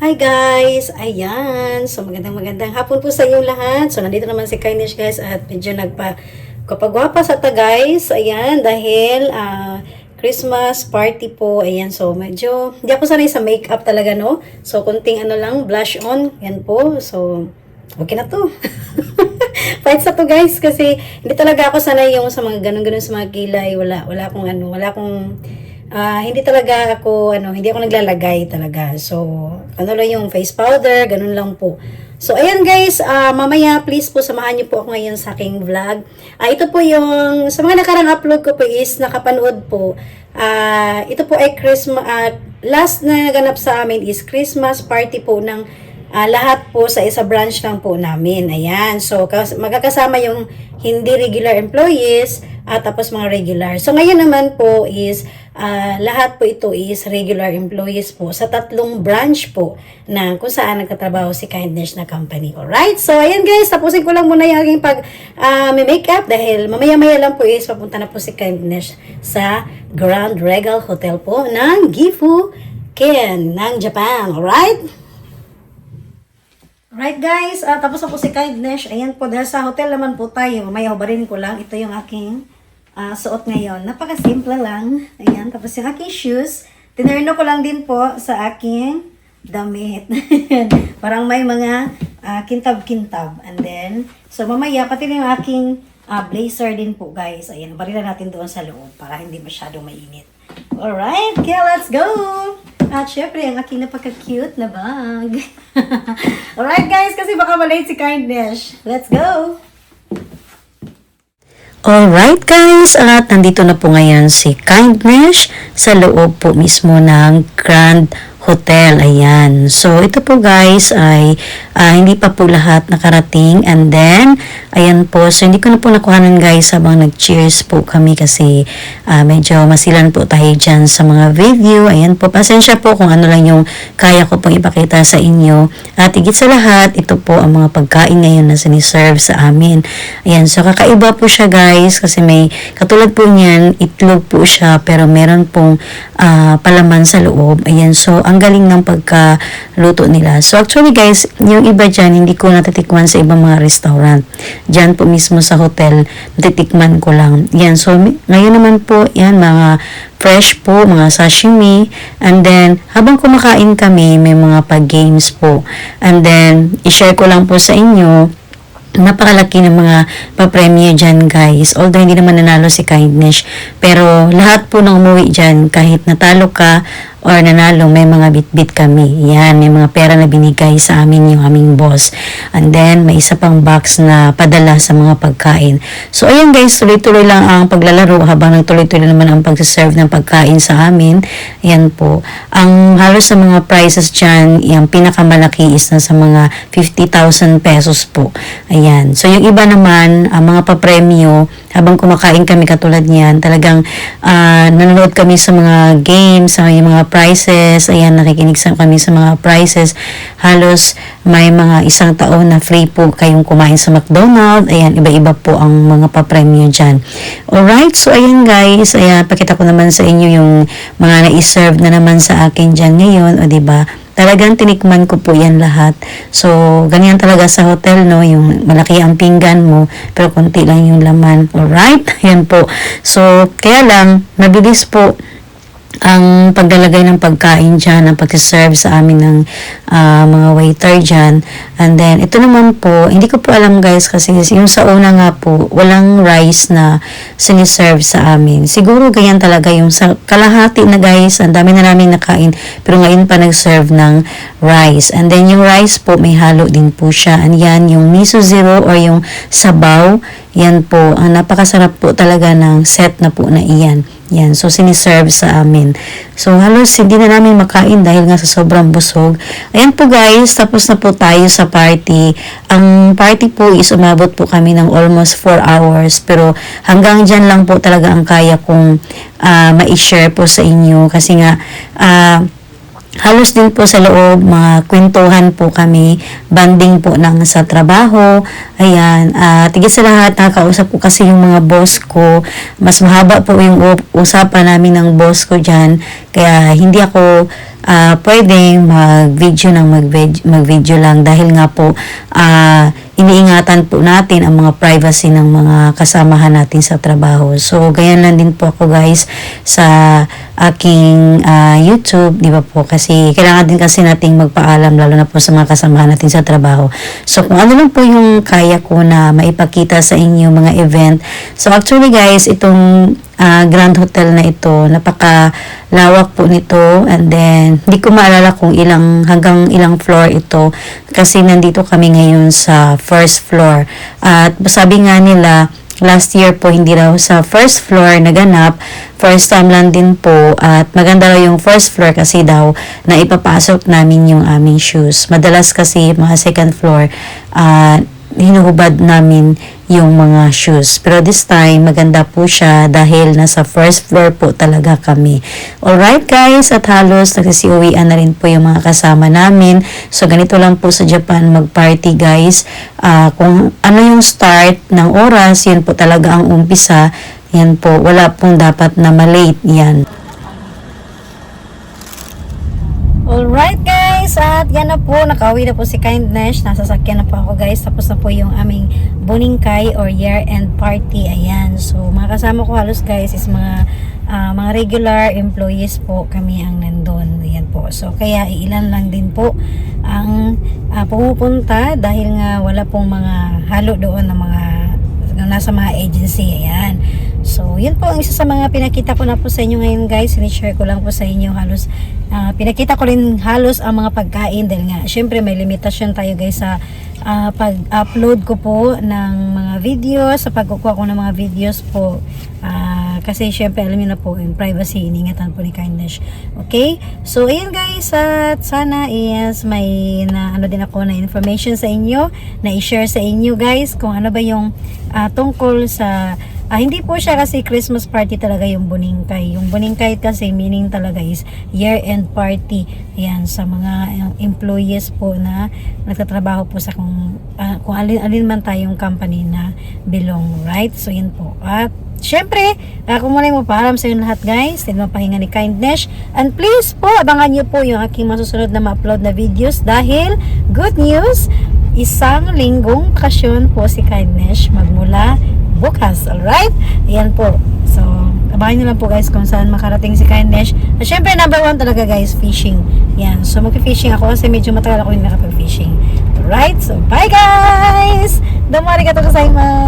Hi guys! Ayan! So magandang hapon po sa inyong lahat. So nandito naman si Kindness guys at medyo kapagwapa sa ta guys. Ayan, dahil Christmas party po. Ayan, so medyo hindi ako sanay sa makeup talaga, no? So kunting lang, blush on. Yan po. So okay na to. Fight sa to guys kasi hindi talaga ako sanay yung sa mga ganun-ganun sa mga kilay. Wala akong hindi talaga ako, hindi ako naglalagay talaga. So, lang yung face powder, ganun lang po. So, ayan guys, mamaya please po samahan niyo po ako ngayon sa aking vlog. Ito po yung, sa mga nakarang upload ko po is nakapanood po. Ito po ay Christmas, last na naganap sa amin is Christmas party po ng lahat po sa isa branch lang po namin. Ayan, so magkakasama yung hindi regular employees at tapos mga regular. So, ngayon naman po is lahat po ito is regular employees po sa tatlong branch po na kung saan nagtatrabaho si Kindness na company. Alright? So, ayan guys, tapusin ko lang muna yung aking makeup dahil mamaya-maya lang po is papunta na po si Kindness sa Grand Regal Hotel po ng Gifu Ken ng Japan. Alright? Alright guys, tapos na po si Kindness. Ayan po, dahil sa hotel naman po tayo. Mamaya hubarin ko lang. Ito yung aking suot ngayon. Napaka-simple lang. Ayan. Tapos yung aking shoes. Tinerno ko lang din po sa aking damit. Parang may mga kintab-kintab. And then, so mamaya, pati yung aking blazer din po guys. Ayan. Barila natin doon sa loob para hindi masyadong mainit. Alright. Okay, let's go! At syempre, ang aking napaka-cute na bag. Alright guys, kasi baka malate si Kindness. Let's go! Alright guys, at nandito na po ngayon si Kindness sa loob po mismo ng Grand Hotel. Ayan. So, ito po guys ay hindi pa po lahat nakarating. And then, ayan po. So, hindi ko na po nakuhanan guys habang nag-cheers po kami kasi medyo masilan po tayo dyan sa mga video. Ayan po. Pasensya po kung ano lang yung kaya ko pong ipakita sa inyo. At higit sa lahat, ito po ang mga pagkain ngayon na siniserve sa amin. Ayan. So, kakaiba po siya guys kasi may katulad po niyan, itlog po siya pero meron pong palaman sa loob. Ayan. So, ang galing ng pagkaluto nila. So, actually guys, yung iba dyan, hindi ko natitikman sa ibang mga restaurant. Dyan po mismo sa hotel, natitikman ko lang. Yan. So, ngayon naman po, yan, mga fresh po, mga sashimi. And then, habang kumakain kami, may mga pag-games po. And then, i-share ko lang po sa inyo, napakalaki ng mga papremyo dyan guys. Although hindi naman nanalo si Kindness. Pero lahat po ng umuwi dyan, kahit natalo ka or nanalo, may mga bit-bit kami. Yan, may mga pera na binigay sa amin yung aming boss. And then, may isa pang box na padala sa mga pagkain. So, ayan guys, tuloy-tuloy lang ang paglalaro habang nagtuloy-tuloy naman ang pag-serve ng pagkain sa amin. Ayan po. Ang halos sa mga prices dyan, yung pinakamalaki is na sa mga 50,000 pesos po. Ayan. So, yung iba naman, ang mga papremyo, habang kumakain kami katulad niyan, talagang nanonood kami sa mga games, sa mga prizes, ayan, nakikinig kami sa mga prizes. Halos may mga isang taon na free po kayong kumain sa McDonald's. Ayan, iba-iba po ang mga papremyo dyan. Alright, so ayan guys, ayan, pakita ko naman sa inyo yung mga na-serve na naman sa akin dyan ngayon, o diba? Talagang tinikman ko po yan lahat. So, ganyan talaga sa hotel, no? Yung malaki ang pinggan mo, pero konti lang yung laman. Alright? Yan po. So, kaya lang, mabilis po ang paglalagay ng pagkain dyan, ang pag-serve sa amin ng mga waiter dyan. And then, ito naman po, hindi ko po alam guys kasi yung sa una nga po, walang rice na siniserve sa amin. Siguro ganyan talaga yung sa kalahati na guys, ang dami na namin nakain, pero ngayon pa nag-serve ng rice. And then, yung rice po, may halo din po siya. And yan, yung miso zero or yung sabaw, yan po, ang napakasarap po talaga ng set na po na iyan. Yan, so siniserve sa amin. So halos hindi na namin makain dahil nga sa sobrang busog. Ayan po guys, tapos na po tayo sa party. Ang party po is umabot po kami ng almost 4 hours. Pero hanggang dyan lang po talaga ang kaya kong ma-share po sa inyo. Kasi nga, halos din po sa loob, mga kwentuhan po kami, banding po ng sa trabaho. Ayan, tigit sa lahat, nakakausap po kasi yung mga boss ko. Mas mahaba po yung usapan namin ng boss ko dyan. Kaya hindi ako pwedeng mag-video lang dahil nga po iniingatan po natin ang mga privacy ng mga kasamahan natin sa trabaho. So, ganyan lang din po ako guys sa aking YouTube, di ba po? Kasi kailangan din kasi nating magpaalam lalo na po sa mga kasamahan natin sa trabaho. So, kung ano lang po yung kaya ko na maipakita sa inyo mga event. So, actually guys, itong Grand Hotel na ito, napakalawak po nito, and then hindi ko maalala kung hanggang ilang floor ito kasi nandito kami ngayon sa first floor. At sabi nga nila last year po hindi raw sa first floor naganap, first time lang din po, at maganda raw yung first floor kasi daw na ipapasok namin yung aming shoes. Madalas kasi mga second floor hinuhubad namin yung mga shoes. Pero this time, maganda po siya dahil nasa first floor po talaga kami. Alright guys, at halos nagsisiuwian na rin po yung mga kasama namin. So, ganito lang po sa Japan mag-party guys. Kung ano yung start ng oras, yun po talaga ang umpisa. Yan po, wala pong dapat na malate yan. Alright guys, at yan na po, nakauwi na po si Kindness, nasasakyan na po ako guys, tapos na po yung aming Boningkay or year-end party, ayan. So, mga kasama ko halos guys is mga regular employees po kami ang nandun, ayan po. So, kaya ilan lang din po ang pumupunta dahil nga wala pong mga halo doon ng mga nasa mga agency, ayan. So, yun po ang isa sa mga pinakita ko na po sa inyo ngayon guys. Sinishare ko lang po sa inyo halos. Pinakita ko rin halos ang mga pagkain dahil nga, syempre may limitasyon tayo guys sa pag-upload ko po ng mga videos, sa pagkukuha ko ng mga videos po. Kasi syempre alam niyo na po yung privacy, iningatan po ni Kindness. Okay? So, ayan guys, at sana is may ano din ako na information sa inyo, na i-share sa inyo guys kung ano ba yung tungkol sa hindi po siya kasi Christmas party talaga yung Boningkay. Yung Boningkay kasi meaning talaga is year-end party. Ayan, sa mga employees po na nagtatrabaho po sa kung alin man tayong company na belong, right? So, yun po. At syempre, ako muna yung mapaalam sa inyo lahat guys. Din pahinga ni Kindness. And please po, abangan nyo po yung aking masusunod na ma-upload na videos dahil good news, isang linggong bakasyon po si Kindness magmula bukas, alright? Ayan po. So, abangan nyo lang po guys kung saan makarating si Kindness. At syempre, number 1 talaga guys, fishing. Yan. So, mag-fishing ako kasi medyo matagal ako hindi nakapag-fishing. Alright? So, bye guys! Domo arigatou gozaimasu!